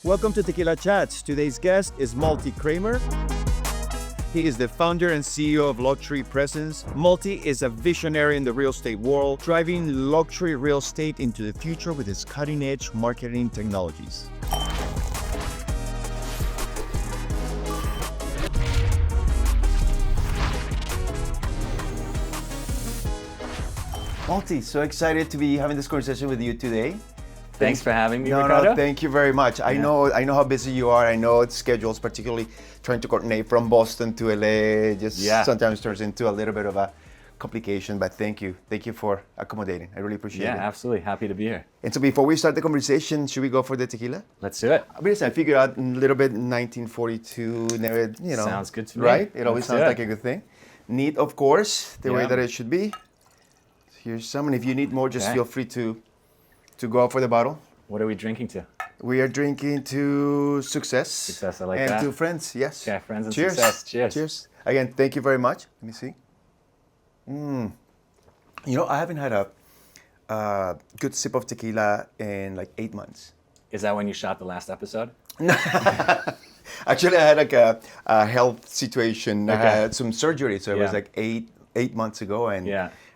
Welcome to Tequila Chats. Today's guest is Malte Kramer. He is the founder and CEO of Luxury Presence. Malte is a visionary in the real estate world, driving luxury real estate into the future with his cutting-edge marketing technologies. Malte, so excited to be having this conversation with you today. Thanks for having me, Ricardo. No, thank you very much. I know how busy you are. I know it's schedules, particularly trying to coordinate from Boston to LA. Sometimes turns into a little bit of a complication, but thank you. Thank you for accommodating. I really appreciate it. Yeah, absolutely. Happy to be here. And so before we start the conversation, should we go for the tequila? Let's do it. I figured out a little bit 1942, Sounds good to me. Right? It always sounds like a good thing. Neat, of course, the way that it should be. Here's some, and if you need more, just feel free to go out for the bottle. What are we drinking to? We are drinking to success. Success, I like and that. And to friends, yes. Yeah, friends and Cheers. Success. Cheers. Cheers. Again, thank you very much. Let me see. I haven't had a good sip of tequila in like 8 months. Is that when you shot the last episode? Actually, I had like a health situation. Okay. I had some surgery, so it was like eight months ago, and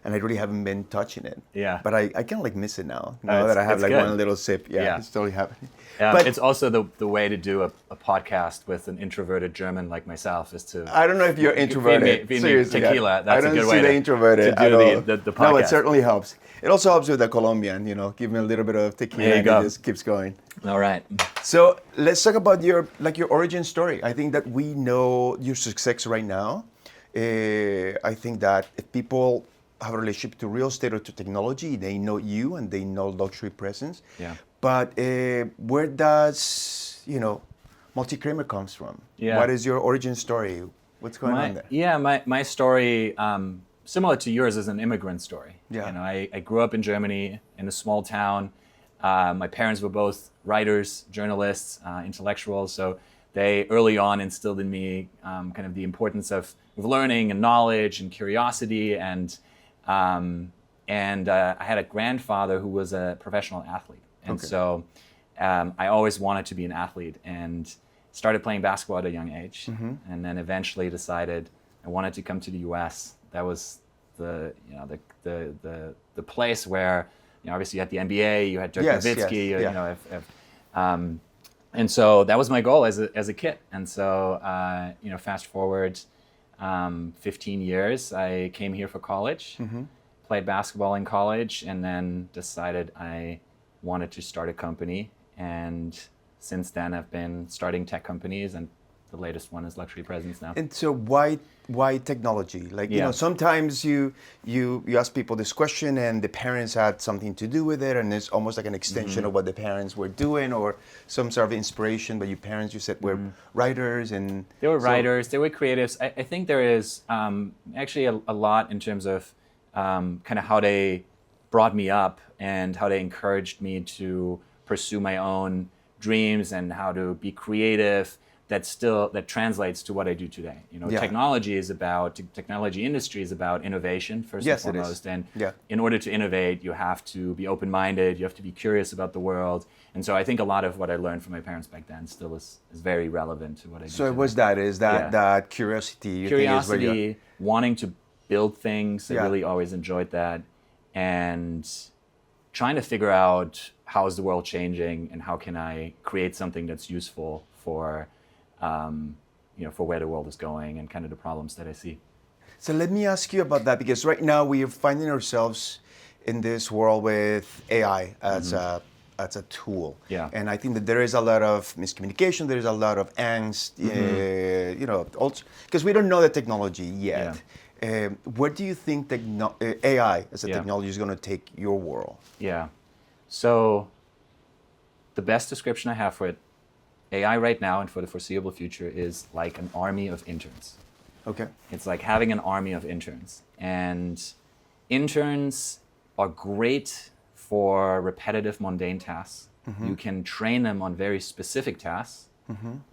I really haven't been touching it. Yeah. But I kind of like miss it now that I have like good. one little sip. Yeah, it's totally happening. But it's also the way to do a podcast with an introverted German like myself is to... I don't know if you're introverted. Feed me tequila. That's a good way to do the podcast. No, it certainly helps. It also helps with the Colombian, give me a little bit of tequila and it just keeps going. All right. So let's talk about your origin story. I think that we know your success right now. I think that if people have a relationship to real estate or to technology, they know you and they know Luxury Presence. Yeah. But where does, Malte Kramer comes from? Yeah. What is your origin story? What's going on there? Yeah, my story, similar to yours, is an immigrant story. Yeah. I grew up in Germany in a small town. My parents were both writers, journalists, intellectuals, so they early on instilled in me kind of the importance of learning and knowledge and curiosity, and I had a grandfather who was a professional athlete, and so I always wanted to be an athlete and started playing basketball at a young age, and then eventually decided I wanted to come to the U.S. That was the place where obviously you had the NBA, you had Dirk Nowitzki, and so that was my goal as a kid. And so fast forward 15 years, I came here for college, played basketball in college, and then decided I wanted to start a company. And since then, I've been starting tech companies, and the latest one is Luxury Presence now. And so why technology? Sometimes you ask people this question and the parents had something to do with it, and it's almost like an extension of what the parents were doing or some sort of inspiration, but your parents, you said, were writers and... They were writers, they were creatives. I think there is actually a lot in terms of kind of how they brought me up and how they encouraged me to pursue my own dreams and how to be creative. That translates to what I do today. Technology industry is about innovation first and foremost. And in order to innovate, you have to be open-minded. You have to be curious about the world. And so I think a lot of what I learned from my parents back then still is very relevant to what I do. So it was that curiosity. Curiosity, wanting to build things. I really always enjoyed that, and trying to figure out how is the world changing and how can I create something that's useful for where the world is going and kind of the problems that I see. So let me ask you about that, because right now we are finding ourselves in this world with AI as a tool. Yeah. And I think that there is a lot of miscommunication, there is a lot of angst, also because we don't know the technology yet. Yeah. Where do you think AI as a technology is going to take your world? Yeah. So the best description I have for it, AI right now and for the foreseeable future, is like an army of interns. Okay. It's like having an army of interns. And interns are great for repetitive, mundane tasks. You can train them on very specific tasks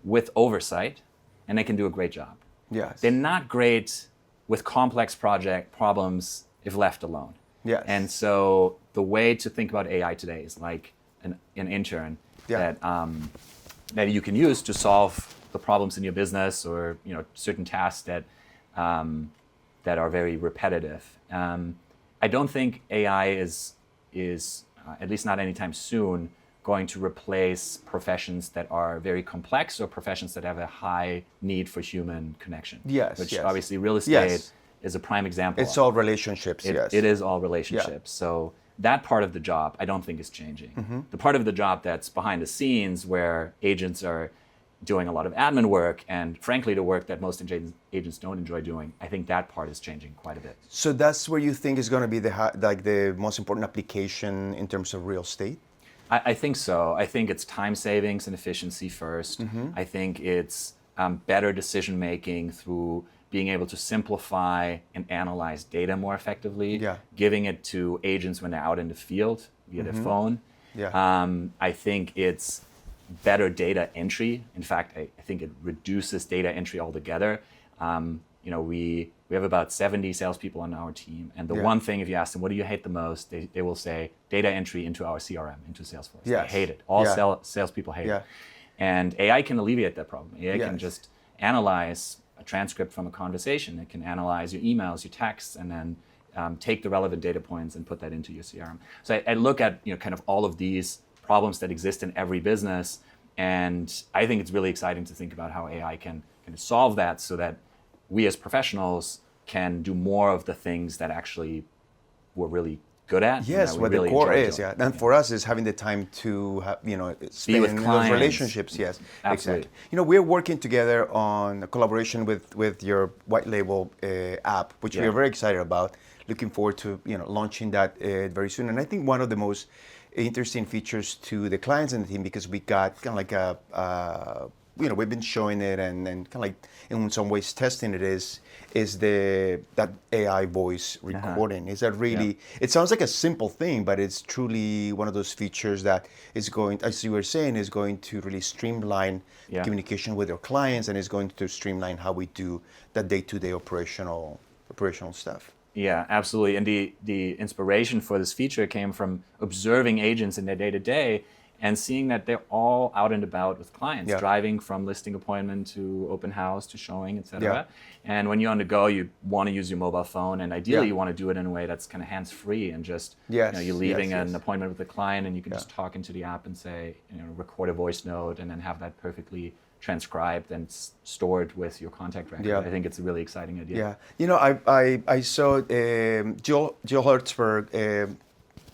with oversight, and they can do a great job. Yes. They're not great with complex problems if left alone. Yes. And so the way to think about AI today is like an intern that that you can use to solve the problems in your business, or certain tasks that are very repetitive. I don't think AI is at least not anytime soon going to replace professions that are very complex, or professions that have a high need for human connection. Yes, which yes. obviously real estate Yes. is a prime example. It's all relationships, yes. It is all relationships. So that part of the job, I don't think is changing. The part of the job that's behind the scenes, where agents are doing a lot of admin work, and frankly, the work that most agents don't enjoy doing, I think that part is changing quite a bit. So that's where you think is going to be the most important application in terms of real estate? I think so. I think it's time savings and efficiency first. I think it's better decision making through being able to simplify and analyze data more effectively, giving it to agents when they're out in the field via their phone. I think it's better data entry. In fact, I think it reduces data entry altogether. We have about 70 salespeople on our team, and the one thing, if you ask them, what do you hate the most, they will say data entry into our CRM, into Salesforce. They hate it. All salespeople hate it. And AI can alleviate that problem. AI can just analyze a transcript from a conversation. It can analyze your emails, your texts, and then take the relevant data points and put that into your CRM. So I look at kind of all of these problems that exist in every business, and I think it's really exciting to think about how AI can solve that, so that we as professionals can do more of the things that actually we're really good at. Yes, what really the core is, And for us is having the time to spend with in clients. those relationships. Yes, Absolutely. Exactly. We're working together on a collaboration with your white label app, which we are very excited about. Looking forward to launching that very soon. And I think one of the most interesting features to the clients and the team, because we got kind of like we've been showing it and kind of like in some ways testing it, is that AI voice recording. Is that really, it sounds like a simple thing, but it's truly one of those features that is going, as you were saying, is going to really streamline communication with our clients, and is going to streamline how we do that day-to-day operational stuff. Yeah, absolutely. And the inspiration for this feature came from observing agents in their day-to-day and seeing that they're all out and about with clients, driving from listing appointment to open house to showing, etc. And when you're on the go, you want to use your mobile phone, and ideally you want to do it in a way that's kind of hands-free, and just you're leaving an appointment with the client, and you can just talk into the app and say, record a voice note, and then have that perfectly transcribed and stored with your contact record. I think it's a really exciting idea. I saw Jill Hertzberg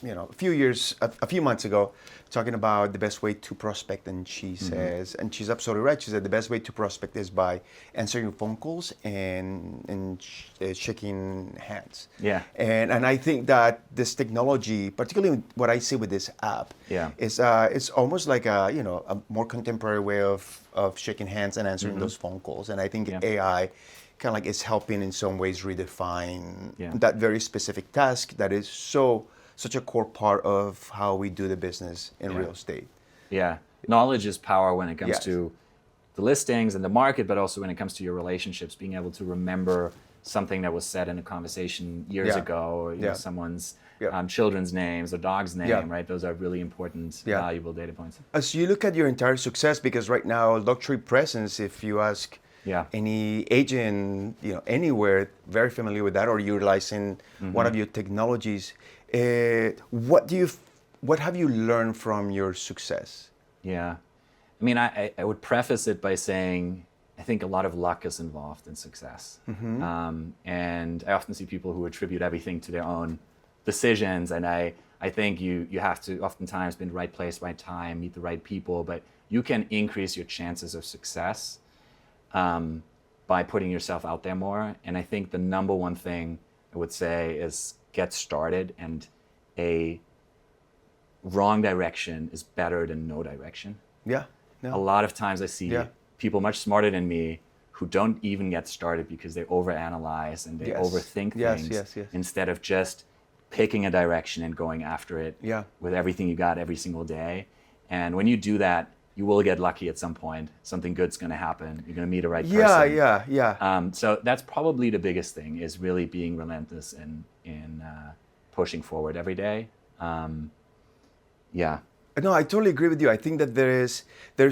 a few months ago, talking about the best way to prospect, and she says, and she's absolutely right, she said the best way to prospect is by answering phone calls and shaking hands. And I think that this technology, particularly what I see with this app, is it's almost like a more contemporary way of shaking hands and answering those phone calls. And I think AI kind of like is helping in some ways redefine that very specific task that is such a core part of how we do the business in real estate. Knowledge is power when it comes to the listings and the market, but also when it comes to your relationships, being able to remember something that was said in a conversation years ago, or someone's children's names or dog's name, right? Those are really important, valuable data points. As you look at your entire success, because right now, luxury presence, if you ask any agent, anywhere, very familiar with that, or utilizing one of your technologies, what have you learned from your success? I mean, I would preface it by saying I think a lot of luck is involved in success. And I often see people who attribute everything to their own decisions, and I think you have to oftentimes be in the right place, right time, meet the right people, but you can increase your chances of success by putting yourself out there more. And I think the number one thing I would say is get started, and a wrong direction is better than no direction. A lot of times I see people much smarter than me who don't even get started because they overanalyze and they overthink things instead of just picking a direction and going after it with everything you got every single day. And when you do that, you will get lucky at some point. Something good's going to happen. You're going to meet a right person. So that's probably the biggest thing, is really being relentless in pushing forward every day. No, I totally agree with you. I think that there's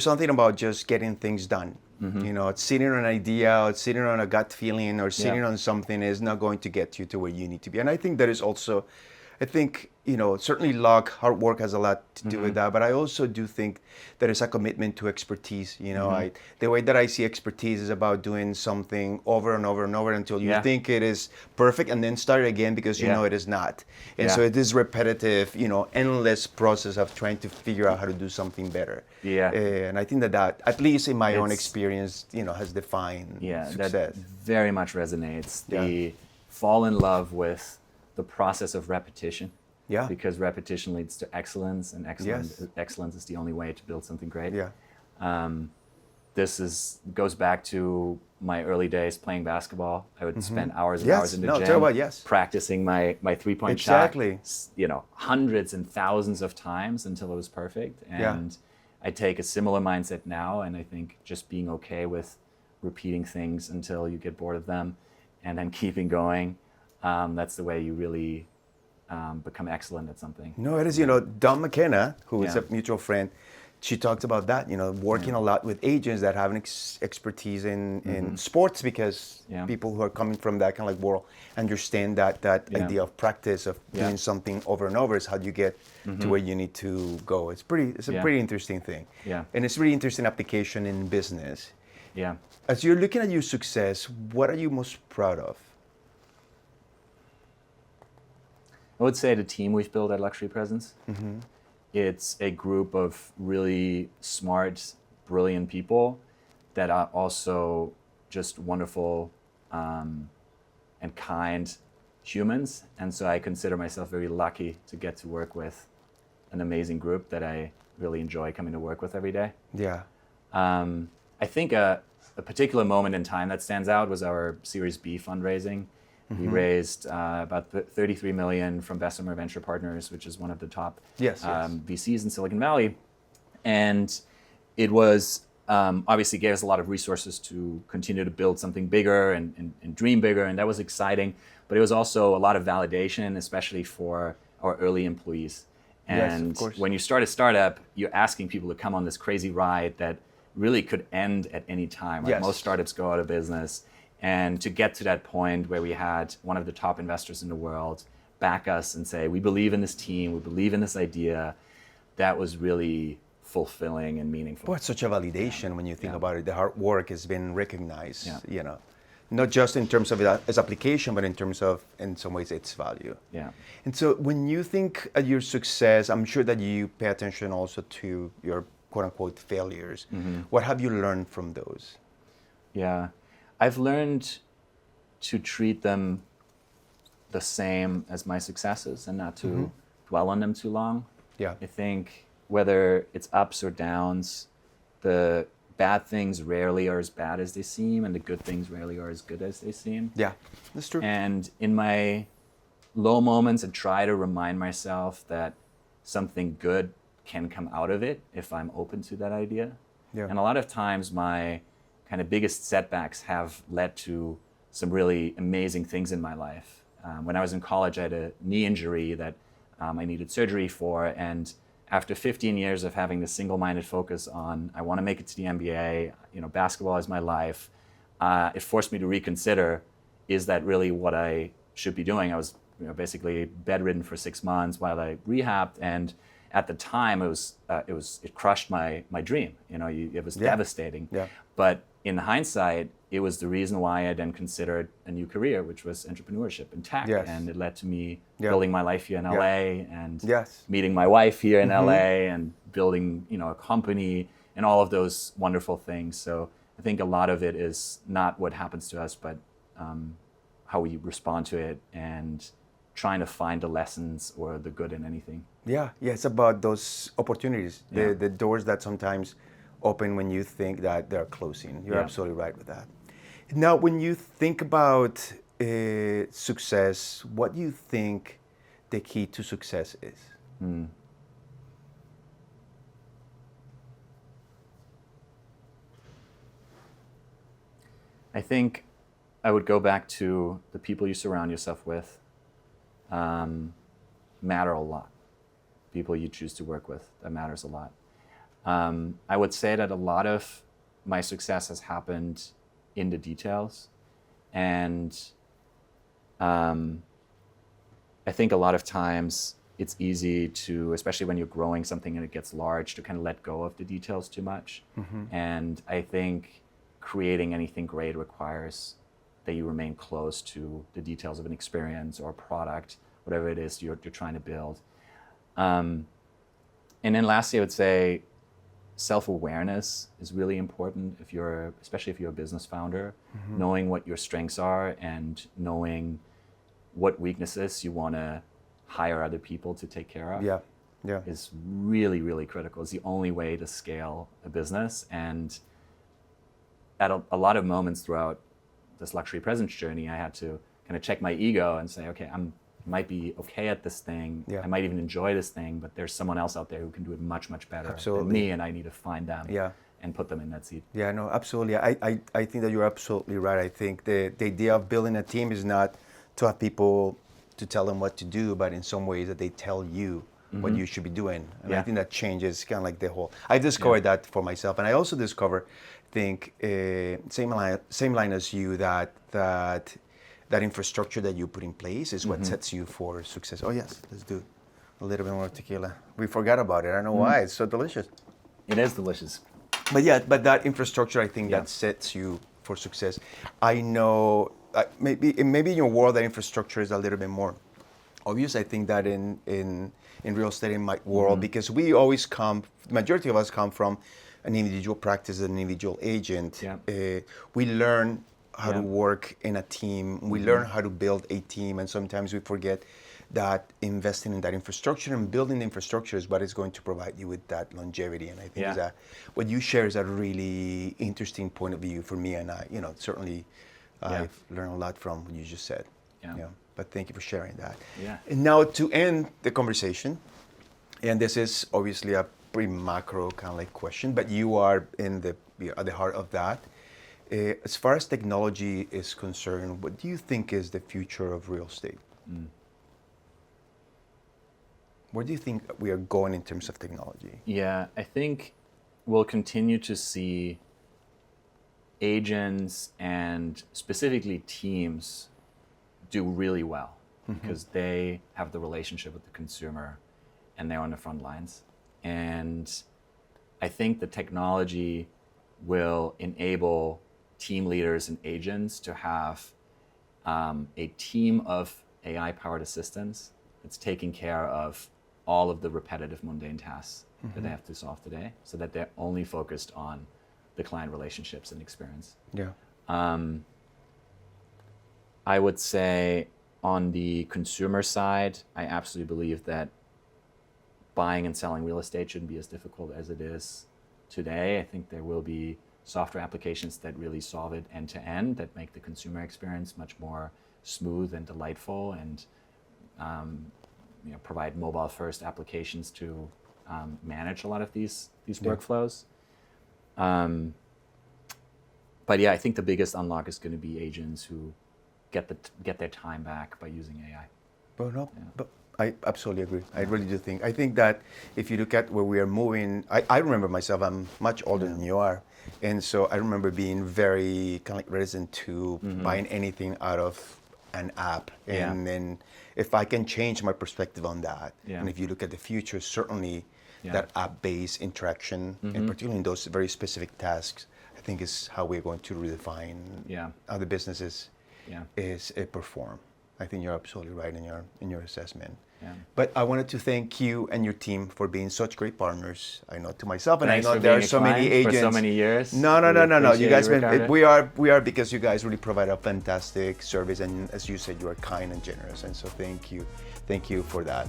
something about just getting things done. You know, sitting on an idea, or sitting on a gut feeling, or sitting on something is not going to get you to where you need to be. And I think that is also, I think, you know, certainly luck, hard work has a lot to do with that. But I also do think there is a commitment to expertise. You know, the way that I see expertise is about doing something over and over and over until you think it is perfect, and then start again because you know it is not. And so it is repetitive, you know, endless process of trying to figure out how to do something better. And I think that at least in my own experience, you know, has defined success. That very much resonates. The fall in love with the process of repetition. Because repetition leads to excellence, and excellence is the only way to build something great. This goes back to my early days playing basketball. I would spend hours and hours in the gym practicing my 3-point shot, you know, hundreds and thousands of times until it was perfect. And I take a similar mindset now, and I think just being okay with repeating things until you get bored of them, and then keeping going. That's the way you really become excellent at something. No, it is. You know, Don McKenna, who is a mutual friend, she talked about that. You know, working a lot with agents that have an expertise in sports, because people who are coming from that kind of like world understand that idea of practice of doing something over and over is how you get to where you need to go. It's a pretty interesting thing. And it's really interesting application in business. As you're looking at your success, what are you most proud of? I would say the team we've built at Luxury Presence. It's a group of really smart, brilliant people that are also just wonderful and kind humans. And so I consider myself very lucky to get to work with an amazing group that I really enjoy coming to work with every day. I think a particular moment in time that stands out was our Series B fundraising. We raised about $33 million from Bessemer Venture Partners, which is one of the top VCs in Silicon Valley. And it was obviously gave us a lot of resources to continue to build something bigger and dream bigger, and that was exciting. But it was also a lot of validation, especially for our early employees. And when you start a startup, you're asking people to come on this crazy ride that really could end at any time. Like most startups go out of business. And to get to that point where we had one of the top investors in the world back us and say, we believe in this team, we believe in this idea, that was really fulfilling and meaningful. Boy, it's such a validation when you think about it. The hard work has been recognized, you know, not just in terms of it as application, but in terms of, in some ways, its value. And so when you think of your success, I'm sure that you pay attention also to your quote unquote failures. What have you learned from those? I've learned to treat them the same as my successes and not to dwell on them too long. I think whether it's ups or downs, the bad things rarely are as bad as they seem, and the good things rarely are as good as they seem. That's true. And in my low moments, I try to remind myself that something good can come out of it if I'm open to that idea. And a lot of times my kind of biggest setbacks have led to some really amazing things in my life. When I was in college, I had a knee injury that I needed surgery for, and after 15 years of having this single-minded focus on, I want to make it to the NBA, you know, basketball is my life, it forced me to reconsider, is that really what I should be doing? I was, you know, basically bedridden for 6 months while I rehabbed, and at the time it crushed my dream. You know, it was devastating. But in hindsight, it was the reason why I then considered a new career, which was entrepreneurship in tech. And it led to me building my life here in LA and meeting my wife here in LA and building, you know, a company and all of those wonderful things. So I think a lot of it is not what happens to us, but how we respond to it and trying to find the lessons or the good in anything. It's about those opportunities, the doors that sometimes open when you think that they're closing. You're absolutely right with that. Now, when you think about success, what do you think the key to success is? I think I would go back to the people you surround yourself with matter a lot. people you choose to work with. That matters a lot. I would say that a lot of my success has happened in the details. And I think a lot of times it's easy to, especially when you're growing something and it gets large, to kind of let go of the details too much. And I think creating anything great requires that you remain close to the details of an experience or a product, whatever it is you're trying to build. And then lastly, I would say self-awareness is really important especially if you're a business founder. Knowing what your strengths are and knowing what weaknesses you want to hire other people to take care of is really, really critical. It's the only way to scale a business. And at a lot of moments throughout this luxury presence journey, I had to kind of check my ego and say, okay, I might be okay at this thing. I might even enjoy this thing, but there's someone else out there who can do it much, much better than me, and I need to find them and put them in that seat. Yeah, no, absolutely. I think that you're absolutely right. I think the idea of building a team is not to have people to tell them what to do, but in some ways that they tell you what you should be doing. And I think that changes kind of like the whole. I discovered that for myself, and I also discovered, same line as you, that infrastructure that you put in place is what sets you for success. Oh yes, let's do a little bit more tequila. We forgot about it. I don't know why. It's so delicious. It is delicious. But that infrastructure, I think, that sets you for success. I know maybe in your world that infrastructure is a little bit more obvious. I think that in real estate, in my world, because we always the majority of us come from an individual practice, an individual agent. We learn how to work in a team. We learn how to build a team, and sometimes we forget that investing in that infrastructure and building the infrastructure is what is going to provide you with that longevity. And I think that what you share is a really interesting point of view for me, and certainly I've learned a lot from what you just said. But thank you for sharing that. And now to end the conversation, and this is obviously a pretty macro kind of like question, but you are at the heart of that. As far as technology is concerned, what do you think is the future of real estate? Where do you think we are going in terms of technology? Yeah, I think we'll continue to see agents and specifically teams do really well because they have the relationship with the consumer and they're on the front lines. And I think the technology will enable team leaders and agents to have a team of AI-powered assistants that's taking care of all of the repetitive, mundane tasks that they have to solve today, so that they're only focused on the client relationships and experience. I would say on the consumer side, I absolutely believe that buying and selling real estate shouldn't be as difficult as it is today. I think there will be software applications that really solve it end to end, that make the consumer experience much more smooth and delightful, and provide mobile first applications to manage a lot of these workflows. But I think the biggest unlock is going to be agents who get their time back by using AI. But I absolutely agree. I really do think. I think that if you look at where we are moving, I remember myself, I'm much older than you are. And so I remember being very kind of like reticent to buying anything out of an app. And then if I can change my perspective on that, and if you look at the future, certainly that app-based interaction, and particularly in those very specific tasks, I think is how we're going to redefine how the businesses perform. I think you're absolutely right in your assessment. But I wanted to thank you and your team for being such great partners. I know to myself, and Thanks I know there are so many agents. For so many years. No. You guys, we are because you guys really provide a fantastic service, and as you said, you are kind and generous, and so thank you for that.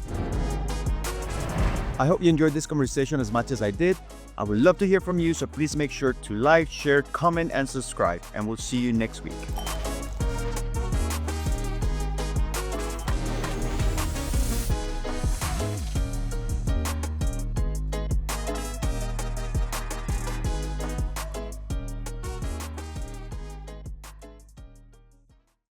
I hope you enjoyed this conversation as much as I did. I would love to hear from you, so please make sure to like, share, comment, and subscribe, and we'll see you next week.